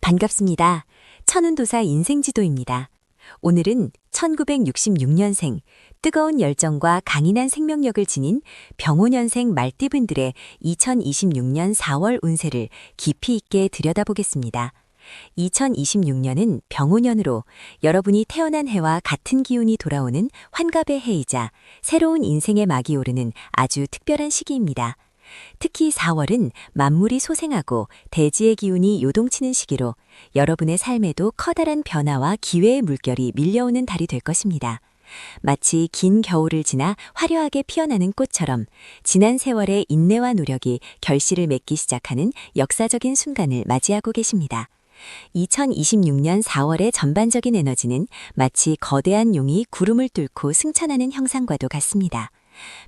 반갑습니다. 천운도사 인생지도입니다. 오늘은 1966년생 뜨거운 열정과 강인한 생명력을 지닌 병오년생 말띠분들의 2026년 4월 운세를 깊이 있게 들여다보겠습니다. 2026년은 병오년으로 여러분이 태어난 해와 같은 기운이 돌아오는 환갑의 해이자 새로운 인생의 막이 오르는 아주 특별한 시기입니다. 특히 4월은 만물이 소생하고 대지의 기운이 요동치는 시기로 여러분의 삶에도 커다란 변화와 기회의 물결이 밀려오는 달이 될 것입니다. 마치 긴 겨울을 지나 화려하게 피어나는 꽃처럼 지난 세월의 인내와 노력이 결실을 맺기 시작하는 역사적인 순간을 맞이하고 계십니다. 2026년 4월의 전반적인 에너지는 마치 거대한 용이 구름을 뚫고 승천하는 형상과도 같습니다.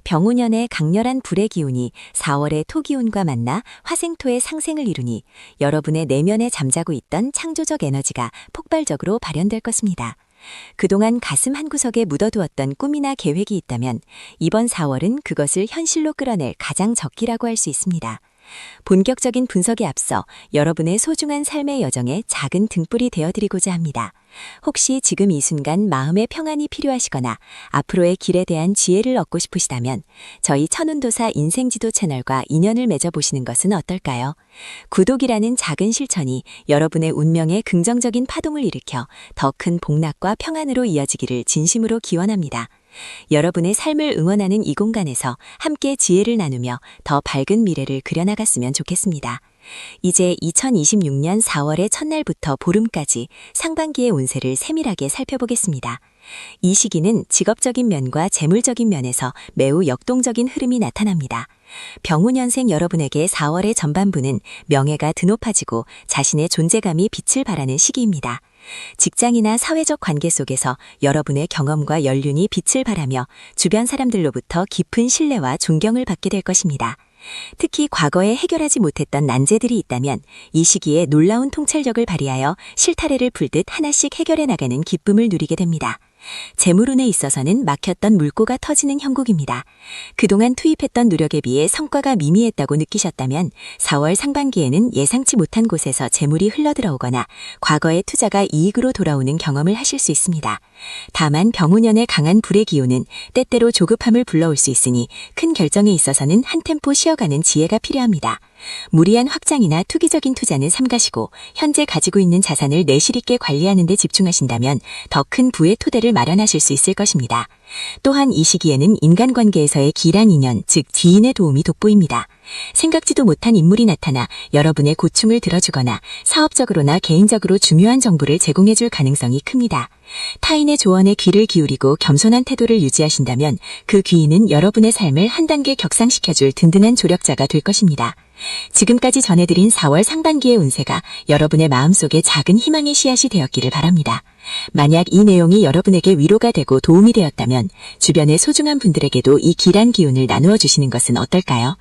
병오년의 강렬한 불의 기운이 4월의 토기운과 만나 화생토의 상생을 이루니 여러분의 내면에 잠자고 있던 창조적 에너지가 폭발적으로 발현될 것입니다. 그동안 가슴 한구석에 묻어두었던 꿈이나 계획이 있다면 이번 4월은 그것을 현실로 끌어낼 가장 적기라고 할 수 있습니다. 본격적인 분석에 앞서 여러분의 소중한 삶의 여정에 작은 등불이 되어드리고자 합니다. 혹시 지금 이 순간 마음의 평안이 필요하시거나 앞으로의 길에 대한 지혜를 얻고 싶으시다면 저희 천운도사 인생지도 채널과 인연을 맺어보시는 것은 어떨까요? 구독이라는 작은 실천이 여러분의 운명에 긍정적인 파동을 일으켜 더 큰 복락과 평안으로 이어지기를 진심으로 기원합니다. 여러분의 삶을 응원하는 이 공간에서 함께 지혜를 나누며 더 밝은 미래를 그려나갔으면 좋겠습니다. 이제 2026년 4월의 첫날부터 보름까지 상반기의 운세를 세밀하게 살펴보겠습니다. 이 시기는 직업적인 면과 재물적인 면에서 매우 역동적인 흐름이 나타납니다. 병오년생 여러분에게 4월의 전반부는 명예가 드높아지고 자신의 존재감이 빛을 발하는 시기입니다. 직장이나 사회적 관계 속에서 여러분의 경험과 연륜이 빛을 발하며 주변 사람들로부터 깊은 신뢰와 존경을 받게 될 것입니다. 특히 과거에 해결하지 못했던 난제들이 있다면 이 시기에 놀라운 통찰력을 발휘하여 실타래를 풀듯 하나씩 해결해 나가는 기쁨을 누리게 됩니다. 재물운에 있어서는 막혔던 물꼬가 터지는 형국입니다. 그동안 투입했던 노력에 비해 성과가 미미했다고 느끼셨다면 4월 상반기에는 예상치 못한 곳에서 재물이 흘러들어오거나 과거의 투자가 이익으로 돌아오는 경험을 하실 수 있습니다. 다만 병오년의 강한 불의 기운은 때때로 조급함을 불러올 수 있으니 큰 결정에 있어서는 한 템포 쉬어가는 지혜가 필요합니다. 무리한 확장이나 투기적인 투자는 삼가시고 현재 가지고 있는 자산을 내실 있게 관리하는 데 집중하신다면 더 큰 부의 토대를 마련하실 수 있을 것입니다. 또한 이 시기에는 인간관계에서의 길한 인연, 즉 지인의 도움이 돋보입니다. 생각지도 못한 인물이 나타나 여러분의 고충을 들어주거나 사업적으로나 개인적으로 중요한 정보를 제공해줄 가능성이 큽니다. 타인의 조언에 귀를 기울이고 겸손한 태도를 유지하신다면 그 귀인은 여러분의 삶을 한 단계 격상시켜줄 든든한 조력자가 될 것입니다. 지금까지 전해드린 4월 상반기의 운세가 여러분의 마음속에 작은 희망의 씨앗이 되었기를 바랍니다. 만약 이 내용이 여러분에게 위로가 되고 도움이 되었다면 주변의 소중한 분들에게도 이 길한 기운을 나누어 주시는 것은 어떨까요?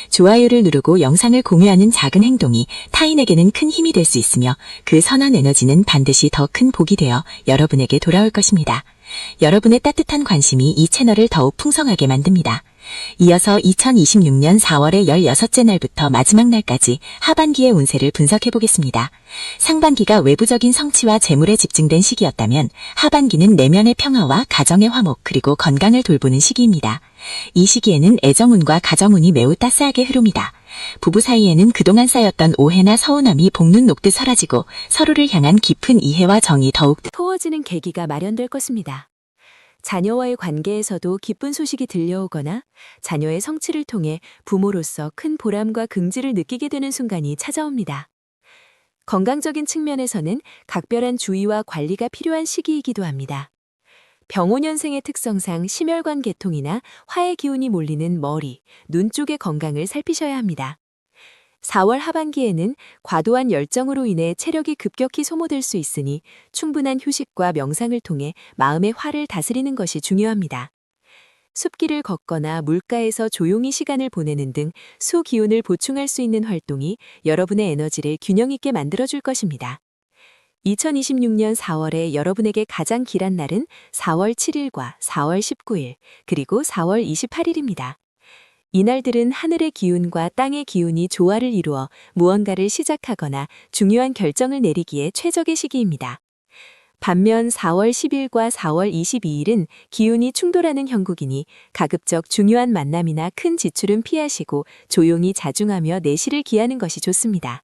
좋아요를 누르고 영상을 공유하는 작은 행동이 타인에게는 큰 힘이 될 수 있으며 그 선한 에너지는 반드시 더 큰 복이 되어 여러분에게 돌아올 것입니다. 여러분의 따뜻한 관심이 이 채널을 더욱 풍성하게 만듭니다. 이어서 2026년 4월의 16째 날부터 마지막 날까지 하반기의 운세를 분석해 보겠습니다. 상반기가 외부적인 성취와 재물에 집중된 시기였다면 하반기는 내면의 평화와 가정의 화목 그리고 건강을 돌보는 시기입니다. 이 시기에는 애정운과 가정운이 매우 따스하게 흐릅니다. 부부 사이에는 그동안 쌓였던 오해나 서운함이 볶는 녹듯 사라지고 서로를 향한 깊은 이해와 정이 더욱 터워지는 계기가 마련될 것입니다. 자녀와의 관계에서도 기쁜 소식이 들려오거나 자녀의 성취를 통해 부모로서 큰 보람과 긍지를 느끼게 되는 순간이 찾아옵니다. 건강적인 측면에서는 각별한 주의와 관리가 필요한 시기이기도 합니다. 병오년생의 특성상 심혈관 계통이나 화의 기운이 몰리는 머리, 눈 쪽의 건강을 살피셔야 합니다. 4월 하반기에는 과도한 열정으로 인해 체력이 급격히 소모될 수 있으니 충분한 휴식과 명상을 통해 마음의 화를 다스리는 것이 중요합니다. 숲길을 걷거나 물가에서 조용히 시간을 보내는 등 수 기운을 보충할 수 있는 활동이 여러분의 에너지를 균형 있게 만들어줄 것입니다. 2026년 4월에 여러분에게 가장 길한 날은 4월 7일과 4월 19일, 그리고 4월 28일입니다. 이날들은 하늘의 기운과 땅의 기운이 조화를 이루어 무언가를 시작하거나 중요한 결정을 내리기에 최적의 시기입니다. 반면 4월 10일과 4월 22일은 기운이 충돌하는 형국이니 가급적 중요한 만남이나 큰 지출은 피하시고 조용히 자중하며 내실을 기하는 것이 좋습니다.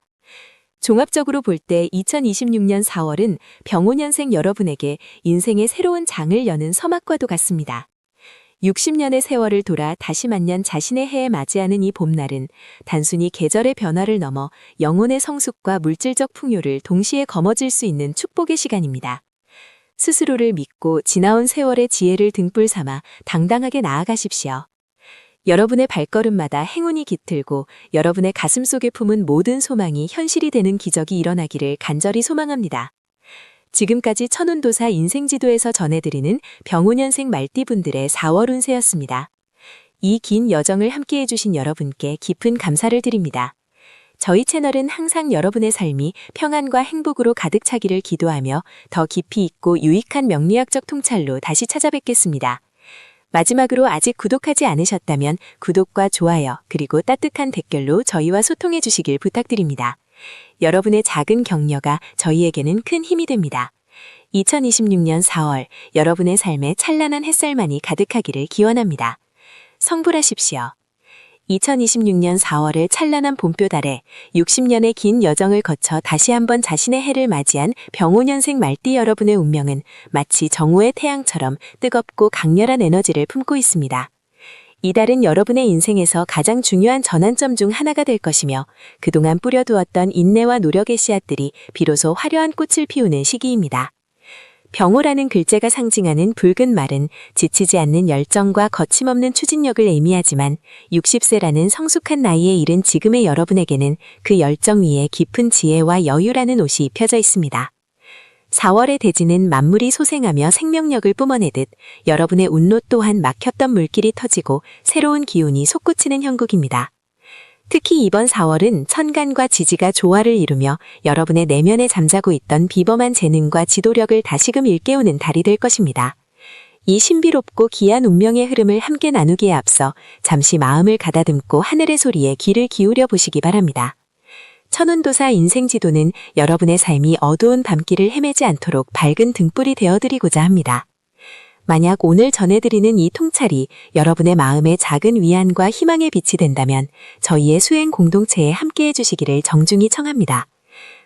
종합적으로 볼 때 2026년 4월은 병오년생 여러분에게 인생의 새로운 장을 여는 서막과도 같습니다. 60년의 세월을 돌아 다시 만년 자신의 해에 맞이하는 이 봄날은 단순히 계절의 변화를 넘어 영혼의 성숙과 물질적 풍요를 동시에 거머쥘 수 있는 축복의 시간입니다. 스스로를 믿고 지나온 세월의 지혜를 등불 삼아 당당하게 나아가십시오. 여러분의 발걸음마다 행운이 깃들고 여러분의 가슴 속에 품은 모든 소망이 현실이 되는 기적이 일어나기를 간절히 소망합니다. 지금까지 천운도사 인생지도에서 전해드리는 병오년생 말띠분들의 4월 운세였습니다. 이 긴 여정을 함께해 주신 여러분께 깊은 감사를 드립니다. 저희 채널은 항상 여러분의 삶이 평안과 행복으로 가득 차기를 기도하며 더 깊이 있고 유익한 명리학적 통찰로 다시 찾아뵙겠습니다. 마지막으로 아직 구독하지 않으셨다면 구독과 좋아요 그리고 따뜻한 댓글로 저희와 소통해 주시길 부탁드립니다. 여러분의 작은 격려가 저희에게는 큰 힘이 됩니다. 2026년 4월 여러분의 삶에 찬란한 햇살만이 가득하기를 기원합니다. 성불하십시오. 2026년 4월의 찬란한 봄볕 아래 60년의 긴 여정을 거쳐 다시 한번 자신의 해를 맞이한 병오년생 말띠 여러분의 운명은 마치 정오의 태양처럼 뜨겁고 강렬한 에너지를 품고 있습니다. 이달은 여러분의 인생에서 가장 중요한 전환점 중 하나가 될 것이며 그동안 뿌려두었던 인내와 노력의 씨앗들이 비로소 화려한 꽃을 피우는 시기입니다. 병오라는 글자가 상징하는 붉은 말은 지치지 않는 열정과 거침없는 추진력을 의미하지만 60세라는 성숙한 나이에 이른 지금의 여러분에게는 그 열정 위에 깊은 지혜와 여유라는 옷이 입혀져 있습니다. 4월의 대지는 만물이 소생하며 생명력을 뿜어내듯 여러분의 운로 또한 막혔던 물길이 터지고 새로운 기운이 솟구치는 형국입니다. 특히 이번 4월은 천간과 지지가 조화를 이루며 여러분의 내면에 잠자고 있던 비범한 재능과 지도력을 다시금 일깨우는 달이 될 것입니다. 이 신비롭고 귀한 운명의 흐름을 함께 나누기에 앞서 잠시 마음을 가다듬고 하늘의 소리에 귀를 기울여 보시기 바랍니다. 천운도사 인생지도는 여러분의 삶이 어두운 밤길을 헤매지 않도록 밝은 등불이 되어드리고자 합니다. 만약 오늘 전해드리는 이 통찰이 여러분의 마음에 작은 위안과 희망의 빛이 된다면 저희의 수행 공동체에 함께해 주시기를 정중히 청합니다.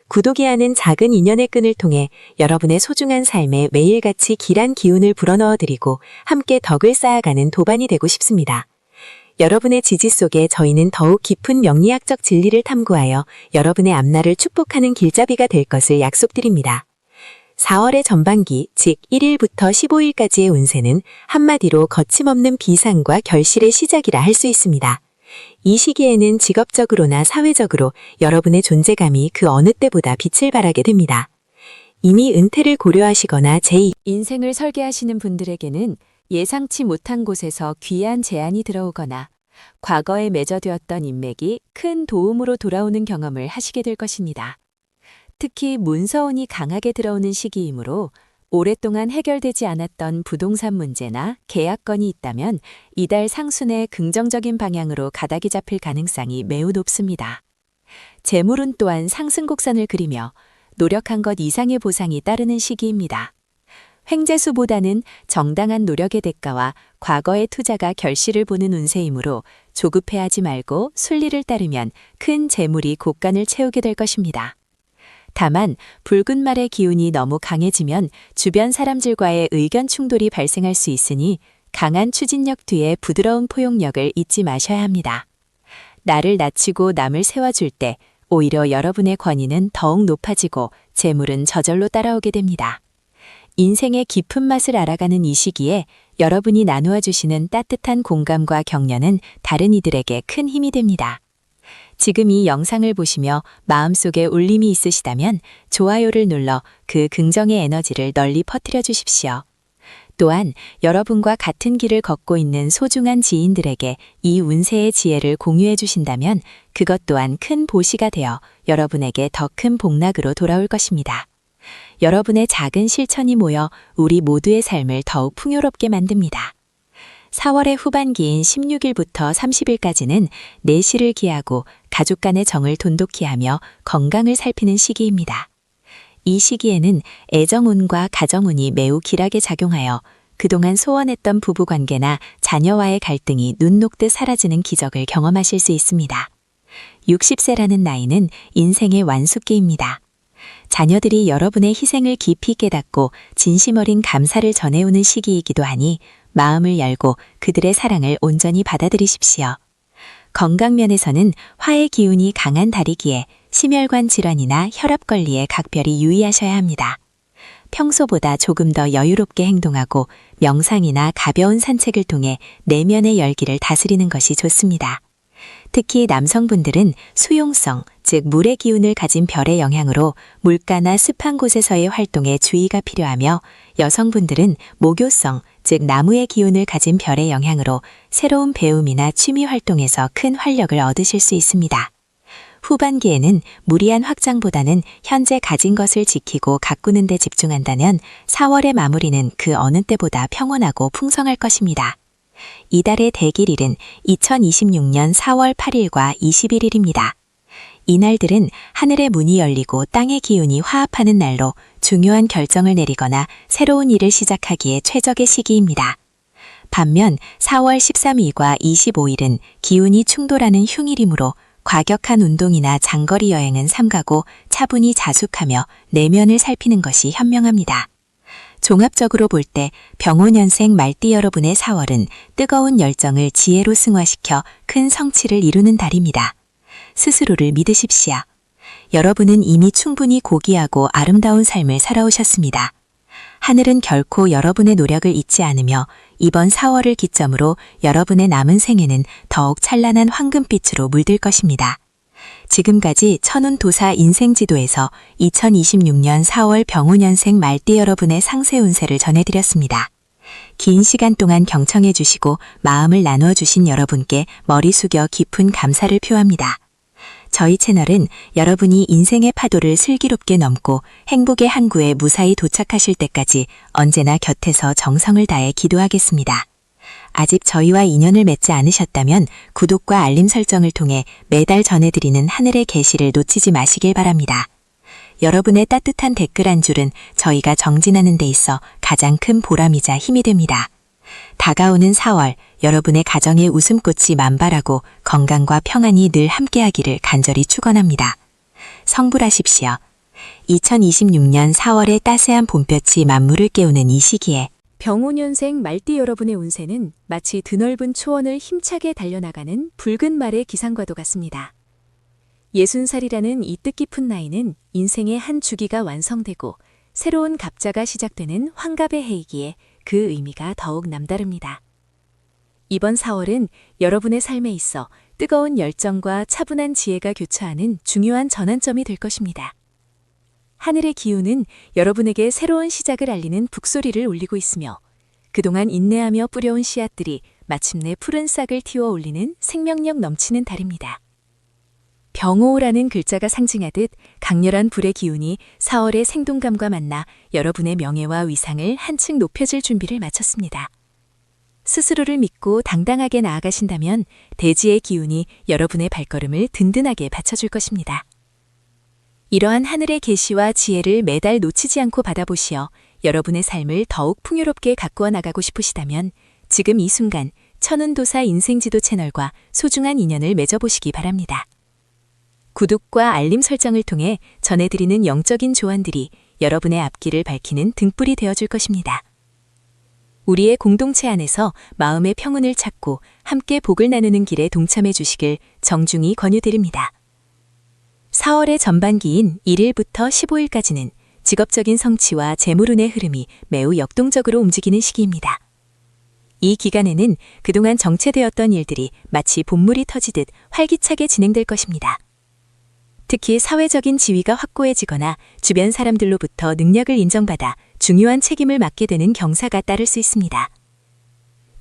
구독이 하는 작은 인연의 끈을 통해 여러분의 소중한 삶에 매일같이 길한 기운을 불어넣어드리고 함께 덕을 쌓아가는 도반이 되고 싶습니다. 여러분의 지지 속에 저희는 더욱 깊은 명리학적 진리를 탐구하여 여러분의 앞날을 축복하는 길잡이가 될 것을 약속드립니다. 4월의 전반기, 즉 1일부터 15일까지의 운세는 한마디로 거침없는 비상과 결실의 시작이라 할 수 있습니다. 이 시기에는 직업적으로나 사회적으로 여러분의 존재감이 그 어느 때보다 빛을 발하게 됩니다. 이미 은퇴를 고려하시거나 제2인생을 설계하시는 분들에게는 예상치 못한 곳에서 귀한 제안이 들어오거나 과거에 맺어두었던 인맥이 큰 도움으로 돌아오는 경험을 하시게 될 것입니다. 특히 문서운이 강하게 들어오는 시기이므로 오랫동안 해결되지 않았던 부동산 문제나 계약건이 있다면 이달 상순에 긍정적인 방향으로 가닥이 잡힐 가능성이 매우 높습니다. 재물운 또한 상승곡선을 그리며 노력한 것 이상의 보상이 따르는 시기입니다. 횡재수보다는 정당한 노력의 대가와 과거의 투자가 결실을 보는 운세이므로 조급해하지 말고 순리를 따르면 큰 재물이 곳간을 채우게 될 것입니다. 다만 붉은 말의 기운이 너무 강해지면 주변 사람들과의 의견 충돌이 발생할 수 있으니 강한 추진력 뒤에 부드러운 포용력을 잊지 마셔야 합니다. 나를 낮추고 남을 세워줄 때 오히려 여러분의 권위는 더욱 높아지고 재물은 저절로 따라오게 됩니다. 인생의 깊은 맛을 알아가는 이 시기에 여러분이 나누어 주시는 따뜻한 공감과 격려는 다른 이들에게 큰 힘이 됩니다. 지금 이 영상을 보시며 마음속에 울림이 있으시다면 좋아요를 눌러 그 긍정의 에너지를 널리 퍼뜨려 주십시오. 또한 여러분과 같은 길을 걷고 있는 소중한 지인들에게 이 운세의 지혜를 공유해 주신다면 그것 또한 큰 보시가 되어 여러분에게 더 큰 복락으로 돌아올 것입니다. 여러분의 작은 실천이 모여 우리 모두의 삶을 더욱 풍요롭게 만듭니다. 4월의 후반기인 16일부터 30일까지는 내시를 기하고 가족 간의 정을 돈독히 하며 건강을 살피는 시기입니다. 이 시기에는 애정운과 가정운이 매우 길하게 작용하여 그동안 소원했던 부부관계나 자녀와의 갈등이 눈 녹듯 사라지는 기적을 경험하실 수 있습니다. 60세라는 나이는 인생의 완숙기입니다. 자녀들이 여러분의 희생을 깊이 깨닫고 진심 어린 감사를 전해오는 시기이기도 하니 마음을 열고 그들의 사랑을 온전히 받아들이십시오. 건강면에서는 화의 기운이 강한 달이기에 심혈관 질환이나 혈압 관리에 각별히 유의하셔야 합니다. 평소보다 조금 더 여유롭게 행동하고 명상이나 가벼운 산책을 통해 내면의 열기를 다스리는 것이 좋습니다. 특히 남성분들은 수용성, 즉 물의 기운을 가진 별의 영향으로 물가나 습한 곳에서의 활동에 주의가 필요하며 여성분들은 목요성, 즉 나무의 기운을 가진 별의 영향으로 새로운 배움이나 취미 활동에서 큰 활력을 얻으실 수 있습니다. 후반기에는 무리한 확장보다는 현재 가진 것을 지키고 가꾸는 데 집중한다면 4월의 마무리는 그 어느 때보다 평온하고 풍성할 것입니다. 이달의 대길일은 2026년 4월 8일과 21일입니다. 이날들은 하늘의 문이 열리고 땅의 기운이 화합하는 날로 중요한 결정을 내리거나 새로운 일을 시작하기에 최적의 시기입니다. 반면 4월 13일과 25일은 기운이 충돌하는 흉일이므로 과격한 운동이나 장거리 여행은 삼가고 차분히 자숙하며 내면을 살피는 것이 현명합니다. 종합적으로 볼 때 병오년생 말띠 여러분의 4월은 뜨거운 열정을 지혜로 승화시켜 큰 성취를 이루는 달입니다. 스스로를 믿으십시오. 여러분은 이미 충분히 고귀하고 아름다운 삶을 살아오셨습니다. 하늘은 결코 여러분의 노력을 잊지 않으며 이번 4월을 기점으로 여러분의 남은 생에는 더욱 찬란한 황금빛으로 물들 것입니다. 지금까지 천운도사 인생지도에서 2026년 4월 병오년생 말띠 여러분의 상세 운세를 전해드렸습니다. 긴 시간 동안 경청해 주시고 마음을 나누어 주신 여러분께 머리 숙여 깊은 감사를 표합니다. 저희 채널은 여러분이 인생의 파도를 슬기롭게 넘고 행복의 항구에 무사히 도착하실 때까지 언제나 곁에서 정성을 다해 기도하겠습니다. 아직 저희와 인연을 맺지 않으셨다면 구독과 알림 설정을 통해 매달 전해드리는 하늘의 계시를 놓치지 마시길 바랍니다. 여러분의 따뜻한 댓글 한 줄은 저희가 정진하는 데 있어 가장 큰 보람이자 힘이 됩니다. 다가오는 4월, 여러분의 가정에 웃음꽃이 만발하고 건강과 평안이 늘 함께하기를 간절히 축원합니다. 성불하십시오. 2026년 4월의 따스한 봄볕이 만물을 깨우는 이 시기에 병오년생 말띠 여러분의 운세는 마치 드넓은 초원을 힘차게 달려나가는 붉은 말의 기상과도 같습니다. 60살이라는 이 뜻깊은 나이는 인생의 한 주기가 완성되고 새로운 갑자가 시작되는 환갑의 해이기에 그 의미가 더욱 남다릅니다. 이번 4월은 여러분의 삶에 있어 뜨거운 열정과 차분한 지혜가 교차하는 중요한 전환점이 될 것입니다. 하늘의 기운은 여러분에게 새로운 시작을 알리는 북소리를 울리고 있으며 그동안 인내하며 뿌려온 씨앗들이 마침내 푸른 싹을 틔워 올리는 생명력 넘치는 달입니다. 병오라는 글자가 상징하듯 강렬한 불의 기운이 4월의 생동감과 만나 여러분의 명예와 위상을 한층 높여줄 준비를 마쳤습니다. 스스로를 믿고 당당하게 나아가신다면 대지의 기운이 여러분의 발걸음을 든든하게 받쳐줄 것입니다. 이러한 하늘의 계시와 지혜를 매달 놓치지 않고 받아보시어 여러분의 삶을 더욱 풍요롭게 가꾸어 나가고 싶으시다면 지금 이 순간 천운도사 인생지도 채널과 소중한 인연을 맺어보시기 바랍니다. 구독과 알림 설정을 통해 전해드리는 영적인 조언들이 여러분의 앞길을 밝히는 등불이 되어줄 것입니다. 우리의 공동체 안에서 마음의 평온을 찾고 함께 복을 나누는 길에 동참해 주시길 정중히 권유드립니다. 4월의 전반기인 1일부터 15일까지는 직업적인 성취와 재물운의 흐름이 매우 역동적으로 움직이는 시기입니다. 이 기간에는 그동안 정체되었던 일들이 마치 봇물이 터지듯 활기차게 진행될 것입니다. 특히 사회적인 지위가 확고해지거나 주변 사람들로부터 능력을 인정받아 중요한 책임을 맡게 되는 경사가 따를 수 있습니다.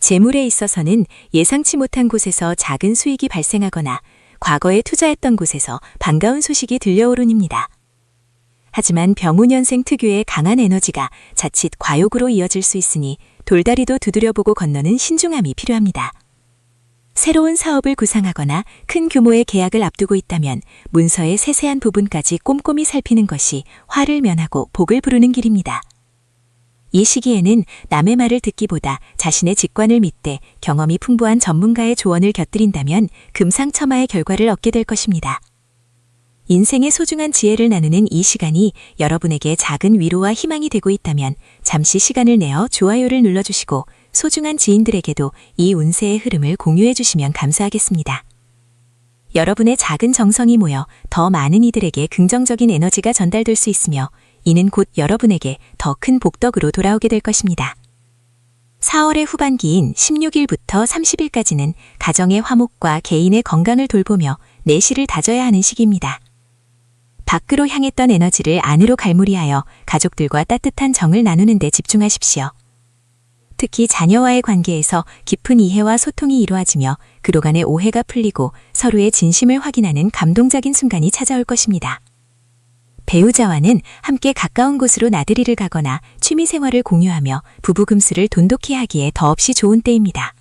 재물에 있어서는 예상치 못한 곳에서 작은 수익이 발생하거나 과거에 투자했던 곳에서 반가운 소식이 들려오르입니다. 하지만 병오년생 특유의 강한 에너지가 자칫 과욕으로 이어질 수 있으니 돌다리도 두드려보고 건너는 신중함이 필요합니다. 새로운 사업을 구상하거나 큰 규모의 계약을 앞두고 있다면 문서의 세세한 부분까지 꼼꼼히 살피는 것이 화를 면하고 복을 부르는 길입니다. 이 시기에는 남의 말을 듣기보다 자신의 직관을 믿되 경험이 풍부한 전문가의 조언을 곁들인다면 금상첨화의 결과를 얻게 될 것입니다. 인생의 소중한 지혜를 나누는 이 시간이 여러분에게 작은 위로와 희망이 되고 있다면 잠시 시간을 내어 좋아요를 눌러주시고 소중한 지인들에게도 이 운세의 흐름을 공유해 주시면 감사하겠습니다. 여러분의 작은 정성이 모여 더 많은 이들에게 긍정적인 에너지가 전달될 수 있으며 이는 곧 여러분에게 더 큰 복덕으로 돌아오게 될 것입니다. 4월의 후반기인 16일부터 30일까지는 가정의 화목과 개인의 건강을 돌보며 내실을 다져야 하는 시기입니다. 밖으로 향했던 에너지를 안으로 갈무리하여 가족들과 따뜻한 정을 나누는 데 집중하십시오. 특히 자녀와의 관계에서 깊은 이해와 소통이 이루어지며 그로 간의 오해가 풀리고 서로의 진심을 확인하는 감동적인 순간이 찾아올 것입니다. 배우자와는 함께 가까운 곳으로 나들이를 가거나 취미생활을 공유하며 부부 금슬을 돈독히 하기에 더없이 좋은 때입니다.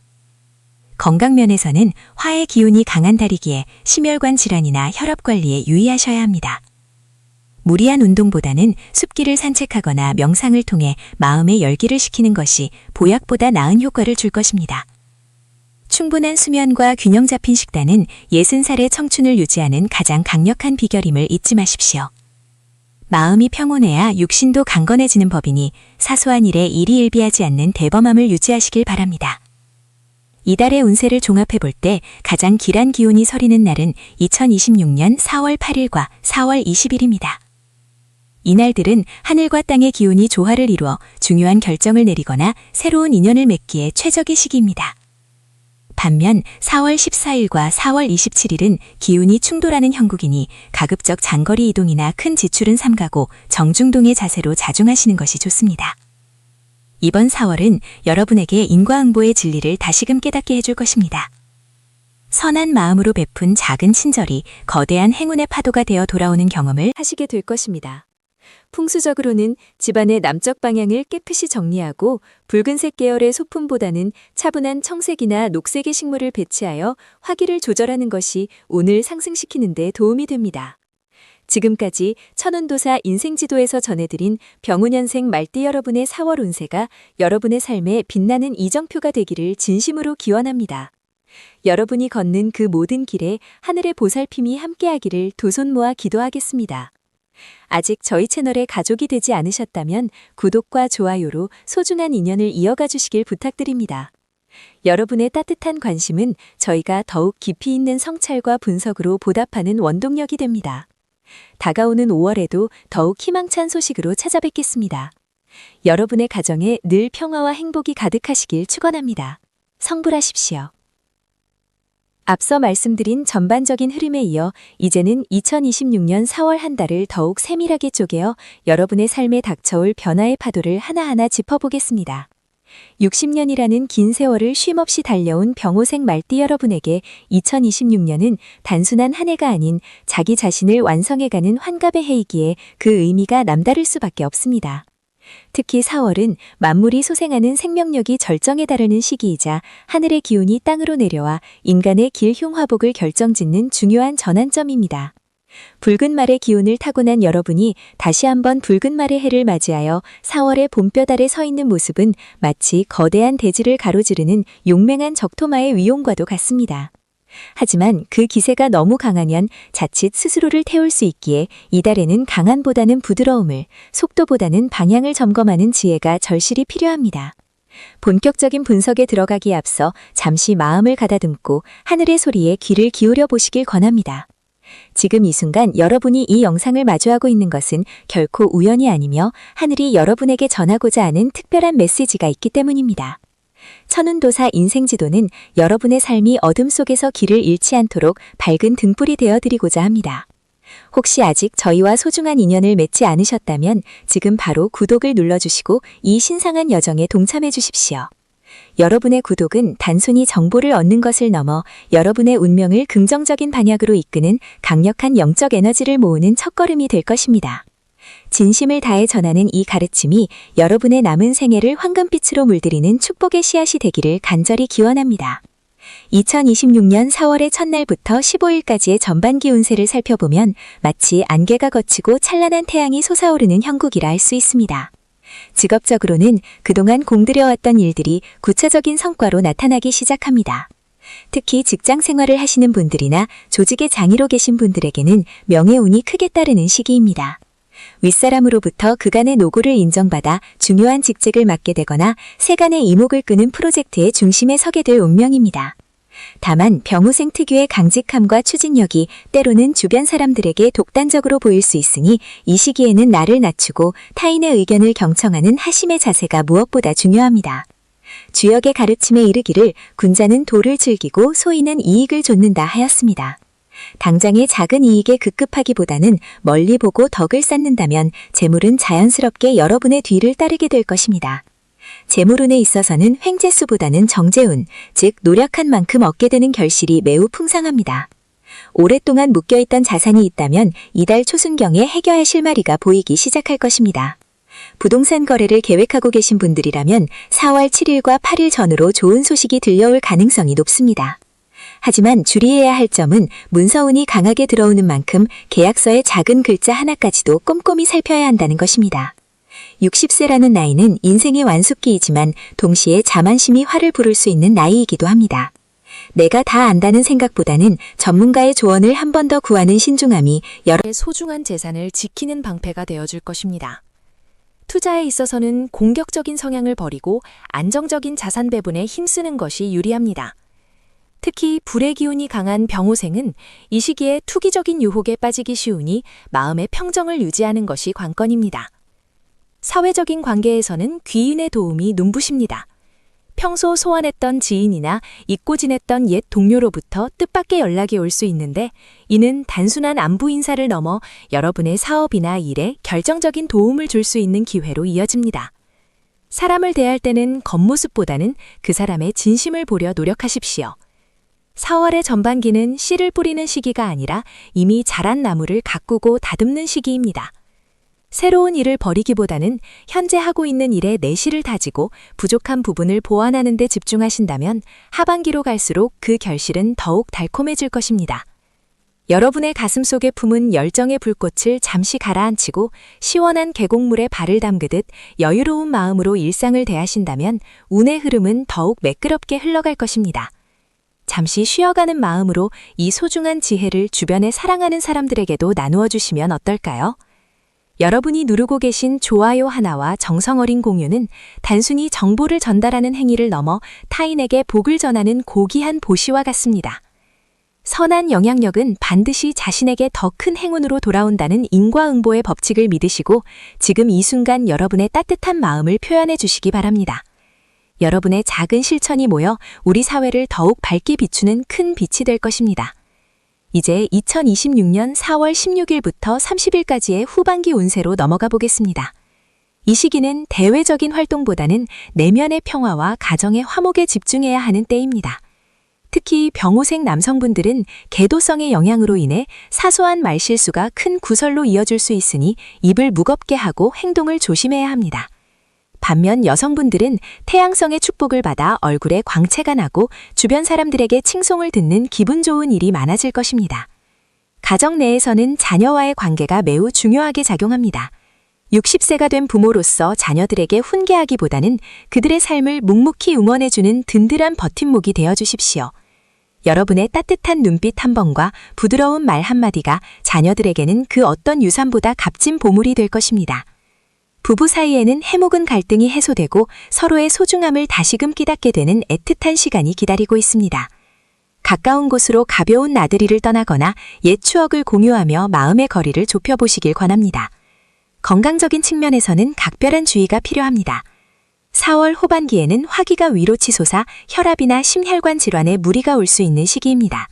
건강 면에서는 화의 기운이 강한 달이기에 심혈관 질환이나 혈압 관리에 유의하셔야 합니다. 무리한 운동보다는 숲길을 산책하거나 명상을 통해 마음의 열기를 식히는 것이 보약보다 나은 효과를 줄 것입니다. 충분한 수면과 균형 잡힌 식단은 60살의 청춘을 유지하는 가장 강력한 비결임을 잊지 마십시오. 마음이 평온해야 육신도 강건해지는 법이니 사소한 일에 일희일비하지 않는 대범함을 유지하시길 바랍니다. 이달의 운세를 종합해 볼 때 가장 길한 기운이 서리는 날은 2026년 4월 8일과 4월 20일입니다. 이날들은 하늘과 땅의 기운이 조화를 이루어 중요한 결정을 내리거나 새로운 인연을 맺기에 최적의 시기입니다. 반면 4월 14일과 4월 27일은 기운이 충돌하는 형국이니 가급적 장거리 이동이나 큰 지출은 삼가고 정중동의 자세로 자중하시는 것이 좋습니다. 이번 4월은 여러분에게 인과응보의 진리를 다시금 깨닫게 해줄 것입니다. 선한 마음으로 베푼 작은 친절이 거대한 행운의 파도가 되어 돌아오는 경험을 하시게 될 것입니다. 풍수적으로는 집안의 남쪽 방향을 깨끗이 정리하고 붉은색 계열의 소품보다는 차분한 청색이나 녹색의 식물을 배치하여 화기를 조절하는 것이 운을 상승시키는 데 도움이 됩니다. 지금까지 천운도사 인생지도에서 전해드린 병운년생 말띠 여러분의 4월 운세가 여러분의 삶에 빛나는 이정표가 되기를 진심으로 기원합니다. 여러분이 걷는 그 모든 길에 하늘의 보살핌이 함께하기를 두 손 모아 기도하겠습니다. 아직 저희 채널에 가족이 되지 않으셨다면 구독과 좋아요로 소중한 인연을 이어가 주시길 부탁드립니다. 여러분의 따뜻한 관심은 저희가 더욱 깊이 있는 성찰과 분석으로 보답하는 원동력이 됩니다. 다가오는 5월에도 더욱 희망찬 소식으로 찾아뵙겠습니다. 여러분의 가정에 늘 평화와 행복이 가득하시길 축원합니다. 성불하십시오. 앞서 말씀드린 전반적인 흐름에 이어 이제는 2026년 4월 한 달을 더욱 세밀하게 쪼개어 여러분의 삶에 닥쳐올 변화의 파도를 하나하나 짚어보겠습니다. 60년이라는 긴 세월을 쉼없이 달려온 병호생 말띠 여러분에게 2026년은 단순한 한 해가 아닌 자기 자신을 완성해가는 환갑의 해이기에 그 의미가 남다를 수밖에 없습니다. 특히 4월은 만물이 소생하는 생명력이 절정에 다르는 시기이자 하늘의 기운이 땅으로 내려와 인간의 길흉화복을 결정짓는 중요한 전환점입니다. 붉은 말의 기운을 타고난 여러분이 다시 한번 붉은 말의 해를 맞이하여 4월의 봄볕 아래 서 있는 모습은 마치 거대한 대지를 가로지르는 용맹한 적토마의 위용과도 같습니다. 하지만 그 기세가 너무 강하면 자칫 스스로를 태울 수 있기에 이달에는 강함보다는 부드러움을, 속도보다는 방향을 점검하는 지혜가 절실히 필요합니다. 본격적인 분석에 들어가기에 앞서 잠시 마음을 가다듬고 하늘의 소리에 귀를 기울여 보시길 권합니다. 지금 이 순간 여러분이 이 영상을 마주하고 있는 것은 결코 우연이 아니며 하늘이 여러분에게 전하고자 하는 특별한 메시지가 있기 때문입니다. 천운도사 인생지도는 여러분의 삶이 어둠 속에서 길을 잃지 않도록 밝은 등불이 되어드리고자 합니다. 혹시 아직 저희와 소중한 인연을 맺지 않으셨다면 지금 바로 구독을 눌러주시고 이 신성한 여정에 동참해 주십시오. 여러분의 구독은 단순히 정보를 얻는 것을 넘어 여러분의 운명을 긍정적인 방향으로 이끄는 강력한 영적 에너지를 모으는 첫걸음이 될 것입니다. 진심을 다해 전하는 이 가르침이 여러분의 남은 생애를 황금빛으로 물들이는 축복의 씨앗이 되기를 간절히 기원합니다. 2026년 4월의 첫날부터 15일까지의 전반기 운세를 살펴보면 마치 안개가 걷히고 찬란한 태양이 솟아오르는 형국이라 할 수 있습니다. 직업적으로는 그동안 공들여왔던 일들이 구체적인 성과로 나타나기 시작합니다. 특히 직장 생활을 하시는 분들이나 조직의 장의로 계신 분들에게는 명예운이 크게 따르는 시기입니다. 윗사람으로부터 그간의 노고를 인정받아 중요한 직책을 맡게 되거나 세간의 이목을 끄는 프로젝트의 중심에 서게 될 운명입니다. 다만 병우생 특유의 강직함과 추진력이 때로는 주변 사람들에게 독단적으로 보일 수 있으니 이 시기에는 나를 낮추고 타인의 의견을 경청하는 하심의 자세가 무엇보다 중요합니다. 주역의 가르침에 이르기를 군자는 도를 즐기고 소인은 이익을 좇는다 하였습니다. 당장의 작은 이익에 급급하기보다는 멀리 보고 덕을 쌓는다면 재물은 자연스럽게 여러분의 뒤를 따르게 될 것입니다. 재물운에 있어서는 횡재수보다는 정재운, 즉 노력한 만큼 얻게 되는 결실이 매우 풍성합니다. 오랫동안 묶여있던 자산이 있다면 이달 초순경에 해결할 실마리가 보이기 시작할 것입니다. 부동산 거래를 계획하고 계신 분들이라면 4월 7일과 8일 전후로 좋은 소식이 들려올 가능성이 높습니다. 하지만 주의해야 할 점은 문서운이 강하게 들어오는 만큼 계약서의 작은 글자 하나까지도 꼼꼼히 살펴야 한다는 것입니다. 60세라는 나이는 인생의 완숙기이지만 동시에 자만심이 화를 부를 수 있는 나이이기도 합니다. 내가 다 안다는 생각보다는 전문가의 조언을 한 번 더 구하는 신중함이 여러분의 소중한 재산을 지키는 방패가 되어줄 것입니다. 투자에 있어서는 공격적인 성향을 버리고 안정적인 자산 배분에 힘쓰는 것이 유리합니다. 특히 불의 기운이 강한 병호생은 이 시기에 투기적인 유혹에 빠지기 쉬우니 마음의 평정을 유지하는 것이 관건입니다. 사회적인 관계에서는 귀인의 도움이 눈부십니다. 평소 소원했던 지인이나 잊고 지냈던 옛 동료로부터 뜻밖의 연락이 올 수 있는데 이는 단순한 안부 인사를 넘어 여러분의 사업이나 일에 결정적인 도움을 줄 수 있는 기회로 이어집니다. 사람을 대할 때는 겉모습보다는 그 사람의 진심을 보려 노력하십시오. 4월의 전반기는 씨를 뿌리는 시기가 아니라 이미 자란 나무를 가꾸고 다듬는 시기입니다. 새로운 일을 벌이기보다는 현재 하고 있는 일에 내실을 다지고 부족한 부분을 보완하는 데 집중하신다면 하반기로 갈수록 그 결실은 더욱 달콤해질 것입니다. 여러분의 가슴속에 품은 열정의 불꽃을 잠시 가라앉히고 시원한 계곡물에 발을 담그듯 여유로운 마음으로 일상을 대하신다면 운의 흐름은 더욱 매끄럽게 흘러갈 것입니다. 잠시 쉬어가는 마음으로 이 소중한 지혜를 주변에 사랑하는 사람들에게도 나누어 주시면 어떨까요? 여러분이 누르고 계신 좋아요 하나와 정성 어린 공유는 단순히 정보를 전달하는 행위를 넘어 타인에게 복을 전하는 고귀한 보시와 같습니다. 선한 영향력은 반드시 자신에게 더 큰 행운으로 돌아온다는 인과응보의 법칙을 믿으시고 지금 이 순간 여러분의 따뜻한 마음을 표현해 주시기 바랍니다. 여러분의 작은 실천이 모여 우리 사회를 더욱 밝게 비추는 큰 빛이 될 것입니다. 이제 2026년 4월 16일부터 30일까지의 후반기 운세로 넘어가 보겠습니다. 이 시기는 대외적인 활동보다는 내면의 평화와 가정의 화목에 집중해야 하는 때입니다. 특히 병호생 남성분들은 계도성의 영향으로 인해 사소한 말실수가 큰 구설로 이어질 수 있으니 입을 무겁게 하고 행동을 조심해야 합니다. 반면 여성분들은 태양성의 축복을 받아 얼굴에 광채가 나고 주변 사람들에게 칭송을 듣는 기분 좋은 일이 많아질 것입니다. 가정 내에서는 자녀와의 관계가 매우 중요하게 작용합니다. 60세가 된 부모로서 자녀들에게 훈계하기보다는 그들의 삶을 묵묵히 응원해주는 든든한 버팀목이 되어주십시오. 여러분의 따뜻한 눈빛 한 번과 부드러운 말 한마디가 자녀들에게는 그 어떤 유산보다 값진 보물이 될 것입니다. 부부 사이에는 해묵은 갈등이 해소되고 서로의 소중함을 다시금 깨닫게 되는 애틋한 시간이 기다리고 있습니다. 가까운 곳으로 가벼운 나들이를 떠나거나 옛 추억을 공유하며 마음의 거리를 좁혀보시길 권합니다. 건강적인 측면에서는 각별한 주의가 필요합니다. 4월 후반기에는 화기가 위로 치솟아 혈압이나 심혈관 질환에 무리가 올 수 있는 시기입니다.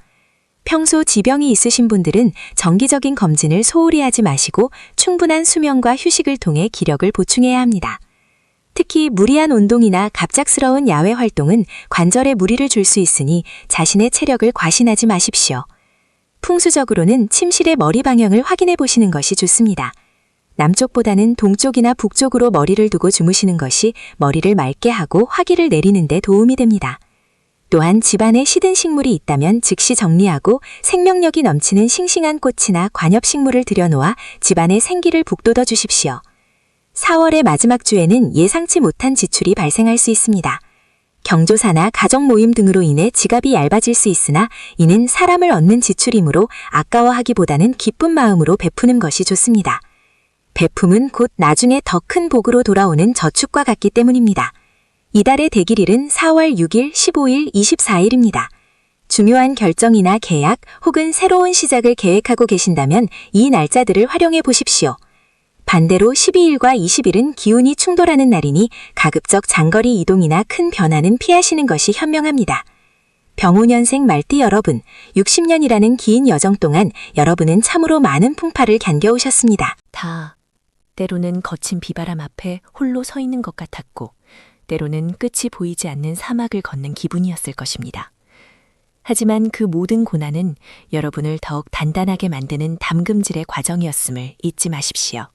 평소 지병이 있으신 분들은 정기적인 검진을 소홀히 하지 마시고 충분한 수면과 휴식을 통해 기력을 보충해야 합니다. 특히 무리한 운동이나 갑작스러운 야외 활동은 관절에 무리를 줄 수 있으니 자신의 체력을 과신하지 마십시오. 풍수적으로는 침실의 머리 방향을 확인해 보시는 것이 좋습니다. 남쪽보다는 동쪽이나 북쪽으로 머리를 두고 주무시는 것이 머리를 맑게 하고 화기를 내리는 데 도움이 됩니다. 또한 집안에 시든 식물이 있다면 즉시 정리하고 생명력이 넘치는 싱싱한 꽃이나 관엽식물을 들여놓아 집안에 생기를 북돋워 주십시오. 4월의 마지막 주에는 예상치 못한 지출이 발생할 수 있습니다. 경조사나 가족 모임 등으로 인해 지갑이 얇아질 수 있으나 이는 사람을 얻는 지출이므로 아까워하기보다는 기쁜 마음으로 베푸는 것이 좋습니다. 베품은 곧 나중에 더 큰 복으로 돌아오는 저축과 같기 때문입니다. 이달의 대길일은 4월 6일, 15일, 24일입니다. 중요한 결정이나 계약 혹은 새로운 시작을 계획하고 계신다면 이 날짜들을 활용해 보십시오. 반대로 12일과 20일은 기운이 충돌하는 날이니 가급적 장거리 이동이나 큰 변화는 피하시는 것이 현명합니다. 병오년생 말띠 여러분, 60년이라는 긴 여정 동안 여러분은 참으로 많은 풍파를 견뎌오셨습니다. 때로는 거친 비바람 앞에 홀로 서 있는 것 같았고, 때로는 끝이 보이지 않는 사막을 걷는 기분이었을 것입니다. 하지만 그 모든 고난은 여러분을 더욱 단단하게 만드는 담금질의 과정이었음을 잊지 마십시오.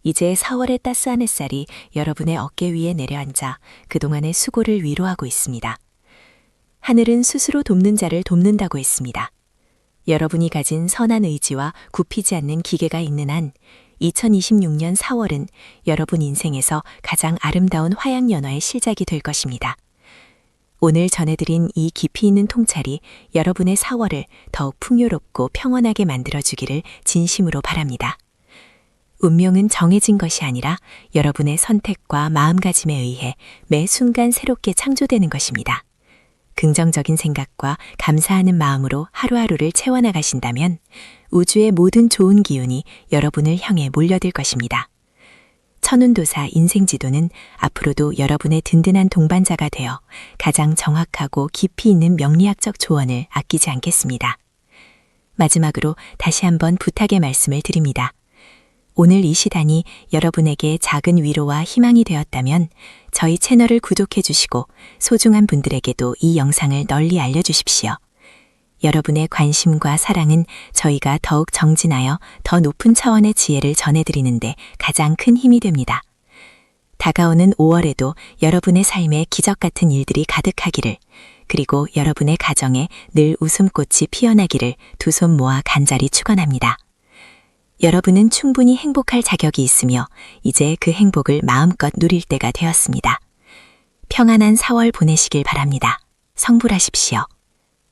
이제 4월의 따스한 햇살이 여러분의 어깨 위에 내려앉아 그동안의 수고를 위로하고 있습니다. 하늘은 스스로 돕는 자를 돕는다고 했습니다. 여러분이 가진 선한 의지와 굽히지 않는 기계가 있는 한 2026년 4월은 여러분 인생에서 가장 아름다운 화양연화의 시작이 될 것입니다. 오늘 전해드린 이 깊이 있는 통찰이 여러분의 4월을 더욱 풍요롭고 평온하게 만들어주기를 진심으로 바랍니다. 운명은 정해진 것이 아니라 여러분의 선택과 마음가짐에 의해 매 순간 새롭게 창조되는 것입니다. 긍정적인 생각과 감사하는 마음으로 하루하루를 채워나가신다면 우주의 모든 좋은 기운이 여러분을 향해 몰려들 것입니다. 천운도사 인생지도는 앞으로도 여러분의 든든한 동반자가 되어 가장 정확하고 깊이 있는 명리학적 조언을 아끼지 않겠습니다. 마지막으로 다시 한번 부탁의 말씀을 드립니다. 오늘 이 시간이 여러분에게 작은 위로와 희망이 되었다면 저희 채널을 구독해 주시고 소중한 분들에게도 이 영상을 널리 알려주십시오. 여러분의 관심과 사랑은 저희가 더욱 정진하여 더 높은 차원의 지혜를 전해드리는데 가장 큰 힘이 됩니다. 다가오는 5월에도 여러분의 삶에 기적 같은 일들이 가득하기를, 그리고 여러분의 가정에 늘 웃음꽃이 피어나기를 두 손 모아 간절히 축원합니다. 여러분은 충분히 행복할 자격이 있으며 이제 그 행복을 마음껏 누릴 때가 되었습니다. 평안한 4월 보내시길 바랍니다. 성불하십시오.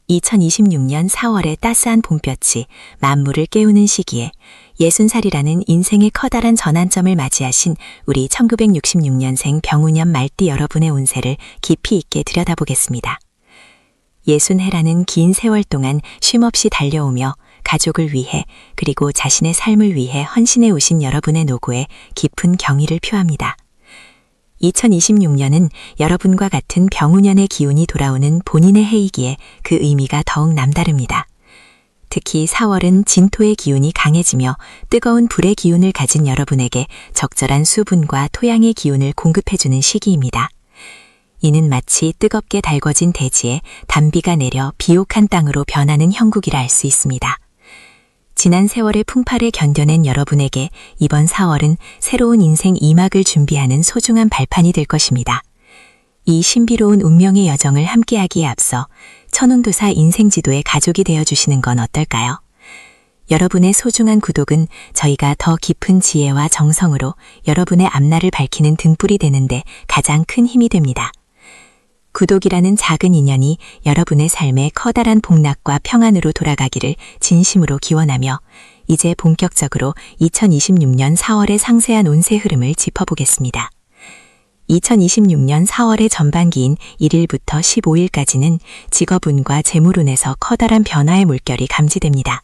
2026년 4월의 따스한 봄볕이 만물을 깨우는 시기에 60살이라는 인생의 커다란 전환점을 맞이하신 우리 1966년생 병우년 말띠 여러분의 운세를 깊이 있게 들여다보겠습니다. 60해라는 긴 세월 동안 쉼없이 달려오며 가족을 위해 그리고 자신의 삶을 위해 헌신해 오신 여러분의 노고에 깊은 경의를 표합니다. 2026년은 여러분과 같은 병우년의 기운이 돌아오는 본인의 해이기에 그 의미가 더욱 남다릅니다. 특히 4월은 진토의 기운이 강해지며 뜨거운 불의 기운을 가진 여러분에게 적절한 수분과 토양의 기운을 공급해주는 시기입니다. 이는 마치 뜨겁게 달궈진 대지에 단비가 내려 비옥한 땅으로 변하는 형국이라 할 수 있습니다. 지난 세월의 풍파를 견뎌낸 여러분에게 이번 4월은 새로운 인생 2막을 준비하는 소중한 발판이 될 것입니다. 이 신비로운 운명의 여정을 함께하기에 앞서 천운도사 인생지도의 가족이 되어주시는 건 어떨까요? 여러분의 소중한 구독은 저희가 더 깊은 지혜와 정성으로 여러분의 앞날을 밝히는 등불이 되는데 가장 큰 힘이 됩니다. 구독이라는 작은 인연이 여러분의 삶에 커다란 복락과 평안으로 돌아가기를 진심으로 기원하며 이제 본격적으로 2026년 4월의 상세한 운세 흐름을 짚어보겠습니다. 2026년 4월의 전반기인 1일부터 15일까지는 직업운과 재물운에서 커다란 변화의 물결이 감지됩니다.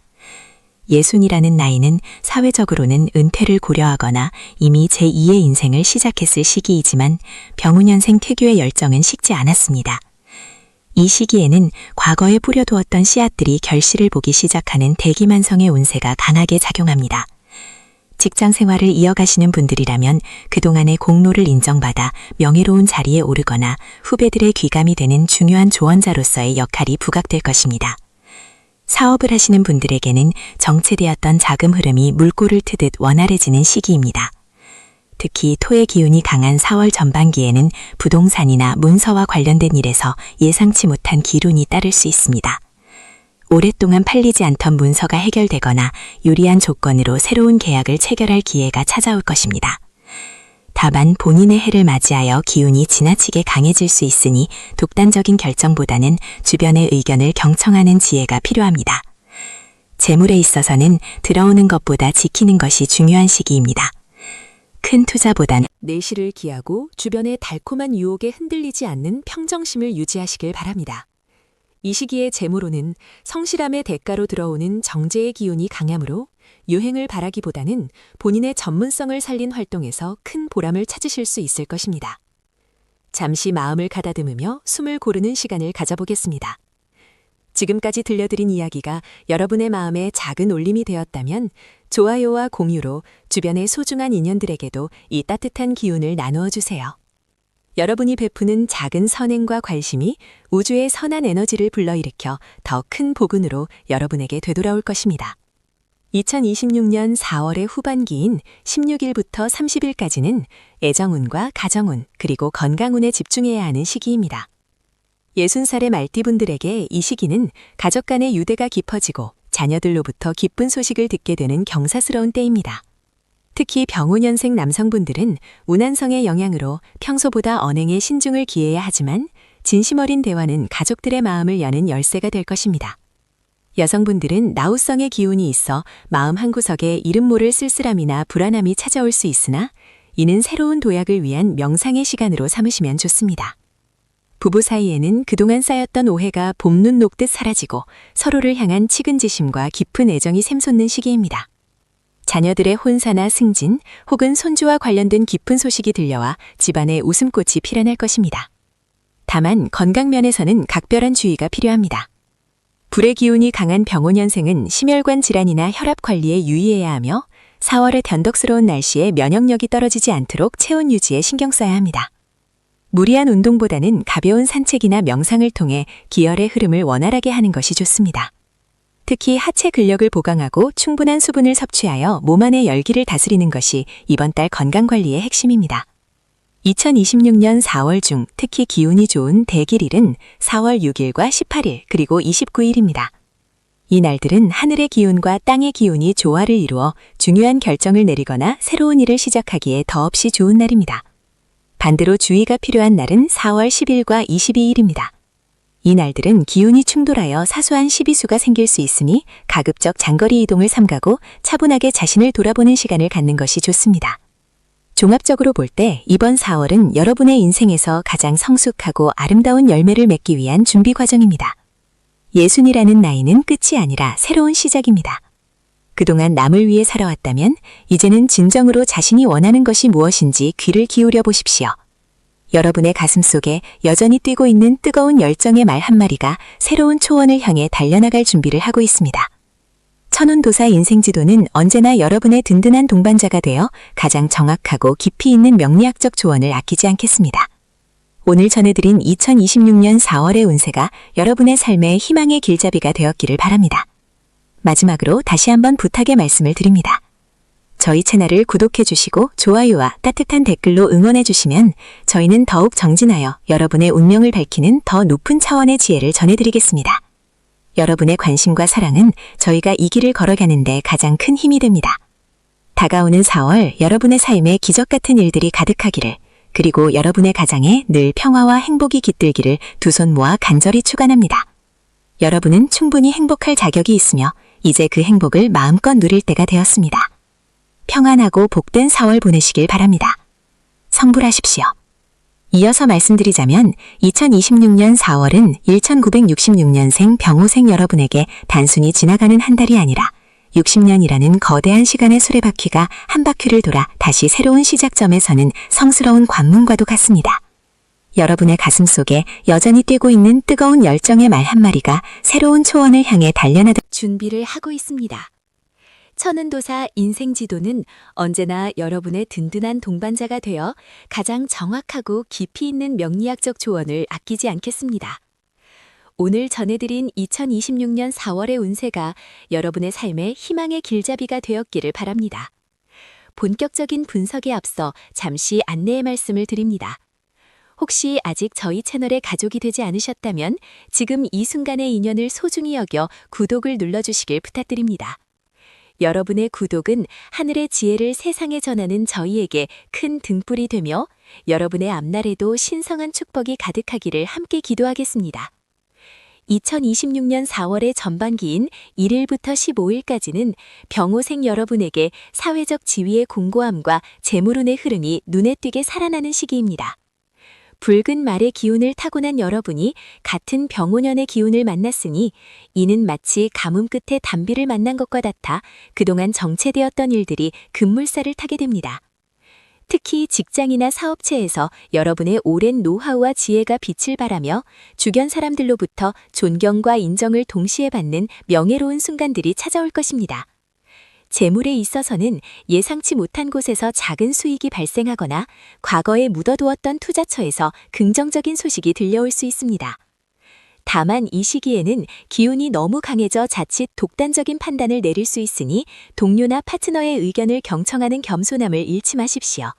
60이라는 나이는 사회적으로는 은퇴를 고려하거나 이미 제2의 인생을 시작했을 시기이지만 병우년생 특유의 열정은 식지 않았습니다. 이 시기에는 과거에 뿌려두었던 씨앗들이 결실을 보기 시작하는 대기만성의 운세가 강하게 작용합니다. 직장 생활을 이어가시는 분들이라면 그동안의 공로를 인정받아 명예로운 자리에 오르거나 후배들의 귀감이 되는 중요한 조언자로서의 역할이 부각될 것입니다. 사업을 하시는 분들에게는 정체되었던 자금 흐름이 물꼬를 트듯 원활해지는 시기입니다. 특히 토의 기운이 강한 4월 전반기에는 부동산이나 문서와 관련된 일에서 예상치 못한 기운이 따를 수 있습니다. 오랫동안 팔리지 않던 문서가 해결되거나 유리한 조건으로 새로운 계약을 체결할 기회가 찾아올 것입니다. 다만 본인의 해를 맞이하여 기운이 지나치게 강해질 수 있으니 독단적인 결정보다는 주변의 의견을 경청하는 지혜가 필요합니다. 재물에 있어서는 들어오는 것보다 지키는 것이 중요한 시기입니다. 큰 투자보다는 내실을 기하고 주변의 달콤한 유혹에 흔들리지 않는 평정심을 유지하시길 바랍니다. 이 시기의 재물로는 성실함의 대가로 들어오는 정제의 기운이 강하므로 유행을 바라기보다는 본인의 전문성을 살린 활동에서 큰 보람을 찾으실 수 있을 것입니다. 잠시 마음을 가다듬으며 숨을 고르는 시간을 가져보겠습니다. 지금까지 들려드린 이야기가 여러분의 마음에 작은 울림이 되었다면 좋아요와 공유로 주변의 소중한 인연들에게도 이 따뜻한 기운을 나누어 주세요. 여러분이 베푸는 작은 선행과 관심이 우주의 선한 에너지를 불러일으켜 더 큰 복운으로 여러분에게 되돌아올 것입니다. 2026년 4월의 후반기인 16일부터 30일까지는 애정운과 가정운 그리고 건강운에 집중해야 하는 시기입니다. 60살의 말띠분들에게 이 시기는 가족 간의 유대가 깊어지고 자녀들로부터 기쁜 소식을 듣게 되는 경사스러운 때입니다. 특히 병오년생 남성분들은 운한성의 영향으로 평소보다 언행에 신중을 기해야 하지만 진심 어린 대화는 가족들의 마음을 여는 열쇠가 될 것입니다. 여성분들은 나우성의 기운이 있어 마음 한구석에 이름 모를 쓸쓸함이나 불안함이 찾아올 수 있으나 이는 새로운 도약을 위한 명상의 시간으로 삼으시면 좋습니다. 부부 사이에는 그동안 쌓였던 오해가 봄눈 녹듯 사라지고 서로를 향한 측은지심과 깊은 애정이 샘솟는 시기입니다. 자녀들의 혼사나 승진 혹은 손주와 관련된 기쁜 소식이 들려와 집안에 웃음꽃이 피어날 것입니다. 다만 건강면에서는 각별한 주의가 필요합니다. 불의 기운이 강한 병오년생은 심혈관 질환이나 혈압 관리에 유의해야 하며 4월의 변덕스러운 날씨에 면역력이 떨어지지 않도록 체온 유지에 신경 써야 합니다. 무리한 운동보다는 가벼운 산책이나 명상을 통해 기혈의 흐름을 원활하게 하는 것이 좋습니다. 특히 하체 근력을 보강하고 충분한 수분을 섭취하여 몸 안의 열기를 다스리는 것이 이번 달 건강관리의 핵심입니다. 2026년 4월 중 특히 기운이 좋은 대길일은 4월 6일과 18일 그리고 29일입니다. 이 날들은 하늘의 기운과 땅의 기운이 조화를 이루어 중요한 결정을 내리거나 새로운 일을 시작하기에 더없이 좋은 날입니다. 반대로 주의가 필요한 날은 4월 10일과 22일입니다. 이 날들은 기운이 충돌하여 사소한 시비수가 생길 수 있으니 가급적 장거리 이동을 삼가고 차분하게 자신을 돌아보는 시간을 갖는 것이 좋습니다. 종합적으로 볼 때 이번 4월은 여러분의 인생에서 가장 성숙하고 아름다운 열매를 맺기 위한 준비 과정입니다. 60이라는 나이는 끝이 아니라 새로운 시작입니다. 그동안 남을 위해 살아왔다면 이제는 진정으로 자신이 원하는 것이 무엇인지 귀를 기울여 보십시오. 여러분의 가슴 속에 여전히 뛰고 있는 뜨거운 열정의 말 한마리가 새로운 초원을 향해 달려나갈 준비를 하고 있습니다. 천운도사 인생지도는 언제나 여러분의 든든한 동반자가 되어 가장 정확하고 깊이 있는 명리학적 조언을 아끼지 않겠습니다. 오늘 전해드린 2026년 4월의 운세가 여러분의 삶의 희망의 길잡이가 되었기를 바랍니다. 마지막으로 다시 한번 부탁의 말씀을 드립니다. 저희 채널을 구독해 주시고 좋아요와 따뜻한 댓글로 응원해 주시면 저희는 더욱 정진하여 여러분의 운명을 밝히는 더 높은 차원의 지혜를 전해드리겠습니다. 여러분의 관심과 사랑은 저희가 이 길을 걸어가는 데 가장 큰 힘이 됩니다. 다가오는 4월 여러분의 삶에 기적 같은 일들이 가득하기를, 그리고 여러분의 가정에 늘 평화와 행복이 깃들기를 두 손 모아 간절히 축원합니다. 여러분은 충분히 행복할 자격이 있으며 이제 그 행복을 마음껏 누릴 때가 되었습니다. 평안하고 복된 4월 보내시길 바랍니다. 성불하십시오. 이어서 말씀드리자면 2026년 4월은 1966년생 병오생 여러분에게 단순히 지나가는 한 달이 아니라 60년이라는 거대한 시간의 수레바퀴가 한 바퀴를 돌아 다시 새로운 시작점에 서는 성스러운 관문과도 같습니다. 여러분의 가슴 속에 여전히 뛰고 있는 뜨거운 열정의 말 한마리가 새로운 초원을 향해 달려나다 준비를 하고 있습니다. 천은도사 인생지도는 언제나 여러분의 든든한 동반자가 되어 가장 정확하고 깊이 있는 명리학적 조언을 아끼지 않겠습니다. 오늘 전해드린 2026년 4월의 운세가 여러분의 삶에 희망의 길잡이가 되었기를 바랍니다. 본격적인 분석에 앞서 잠시 안내의 말씀을 드립니다. 혹시 아직 저희 채널의 가족이 되지 않으셨다면 지금 이 순간의 인연을 소중히 여겨 구독을 눌러주시길 부탁드립니다. 여러분의 구독은 하늘의 지혜를 세상에 전하는 저희에게 큰 등불이 되며 여러분의 앞날에도 신성한 축복이 가득하기를 함께 기도하겠습니다. 2026년 4월의 전반기인 1일부터 15일까지는 병오생 여러분에게 사회적 지위의 공고함과 재물운의 흐름이 눈에 띄게 살아나는 시기입니다. 붉은 말의 기운을 타고난 여러분이 같은 병오년의 기운을 만났으니 이는 마치 가뭄 끝에 단비를 만난 것과 같아 그동안 정체되었던 일들이 급물살을 타게 됩니다. 특히 직장이나 사업체에서 여러분의 오랜 노하우와 지혜가 빛을 발하며 주변 사람들로부터 존경과 인정을 동시에 받는 명예로운 순간들이 찾아올 것입니다. 재물에 있어서는 예상치 못한 곳에서 작은 수익이 발생하거나 과거에 묻어두었던 투자처에서 긍정적인 소식이 들려올 수 있습니다. 다만 이 시기에는 기운이 너무 강해져 자칫 독단적인 판단을 내릴 수 있으니 동료나 파트너의 의견을 경청하는 겸손함을 잃지 마십시오.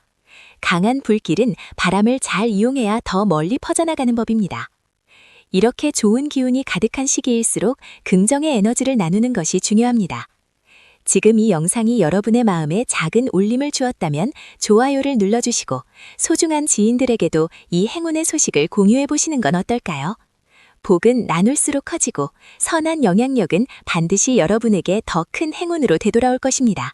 강한 불길은 바람을 잘 이용해야 더 멀리 퍼져나가는 법입니다. 이렇게 좋은 기운이 가득한 시기일수록 긍정의 에너지를 나누는 것이 중요합니다. 지금 이 영상이 여러분의 마음에 작은 울림을 주었다면 좋아요를 눌러주시고 소중한 지인들에게도 이 행운의 소식을 공유해 보시는 건 어떨까요? 복은 나눌수록 커지고 선한 영향력은 반드시 여러분에게 더 큰 행운으로 되돌아올 것입니다.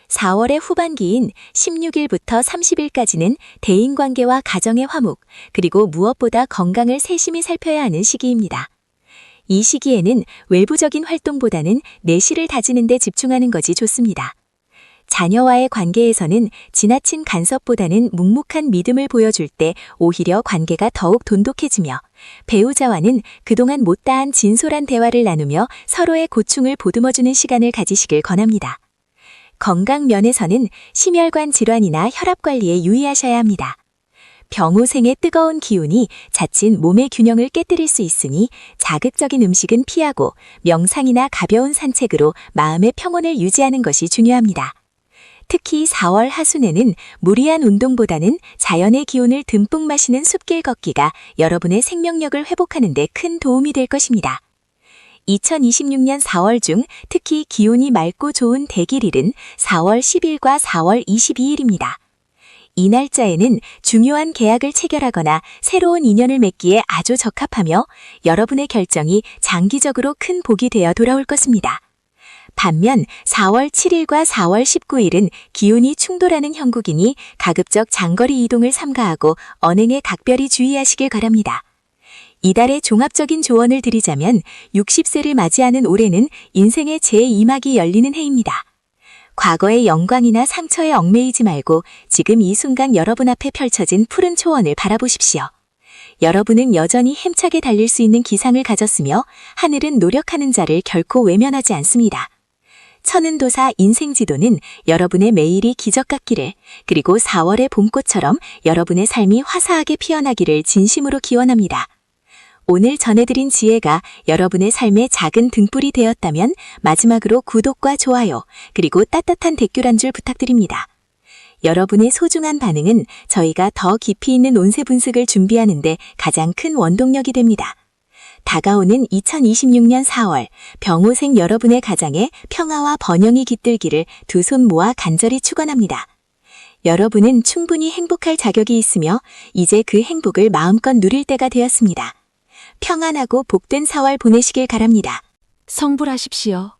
4월의 후반기인 16일부터 30일까지는 대인관계와 가정의 화목, 그리고 무엇보다 건강을 세심히 살펴야 하는 시기입니다. 이 시기에는 외부적인 활동보다는 내실을 다지는 데 집중하는 것이 좋습니다. 자녀와의 관계에서는 지나친 간섭보다는 묵묵한 믿음을 보여줄 때 오히려 관계가 더욱 돈독해지며 배우자와는 그동안 못다한 진솔한 대화를 나누며 서로의 고충을 보듬어주는 시간을 가지시길 권합니다. 건강 면에서는 심혈관 질환이나 혈압 관리에 유의하셔야 합니다. 병오생의 뜨거운 기운이 자칫 몸의 균형을 깨뜨릴 수 있으니 자극적인 음식은 피하고 명상이나 가벼운 산책으로 마음의 평온을 유지하는 것이 중요합니다. 특히 4월 하순에는 무리한 운동보다는 자연의 기운을 듬뿍 마시는 숲길 걷기가 여러분의 생명력을 회복하는 데 큰 도움이 될 것입니다. 2026년 4월 중 특히 기운이 맑고 좋은 대길일은 4월 10일과 4월 22일입니다. 이 날짜에는 중요한 계약을 체결하거나 새로운 인연을 맺기에 아주 적합하며 여러분의 결정이 장기적으로 큰 복이 되어 돌아올 것입니다. 반면 4월 7일과 4월 19일은 기운이 충돌하는 형국이니 가급적 장거리 이동을 삼가하고 언행에 각별히 주의하시길 바랍니다. 이달의 종합적인 조언을 드리자면 60세를 맞이하는 올해는 인생의 제2막이 열리는 해입니다. 과거의 영광이나 상처에 얽매이지 말고 지금 이 순간 여러분 앞에 펼쳐진 푸른 초원을 바라보십시오. 여러분은 여전히 힘차게 달릴 수 있는 기상을 가졌으며 하늘은 노력하는 자를 결코 외면하지 않습니다. 천은도사 인생지도는 여러분의 매일이 기적 같기를, 그리고 4월의 봄꽃처럼 여러분의 삶이 화사하게 피어나기를 진심으로 기원합니다. 오늘 전해드린 지혜가 여러분의 삶에 작은 등불이 되었다면 마지막으로 구독과 좋아요, 그리고 따뜻한 댓글 한 줄 부탁드립니다. 여러분의 소중한 반응은 저희가 더 깊이 있는 운세 분석을 준비하는 데 가장 큰 원동력이 됩니다. 다가오는 2026년 4월, 병오생 여러분의 가정에 평화와 번영이 깃들기를 두 손 모아 간절히 축원합니다. 여러분은 충분히 행복할 자격이 있으며 이제 그 행복을 마음껏 누릴 때가 되었습니다. 평안하고 복된 4월 보내시길 바랍니다. 성불하십시오.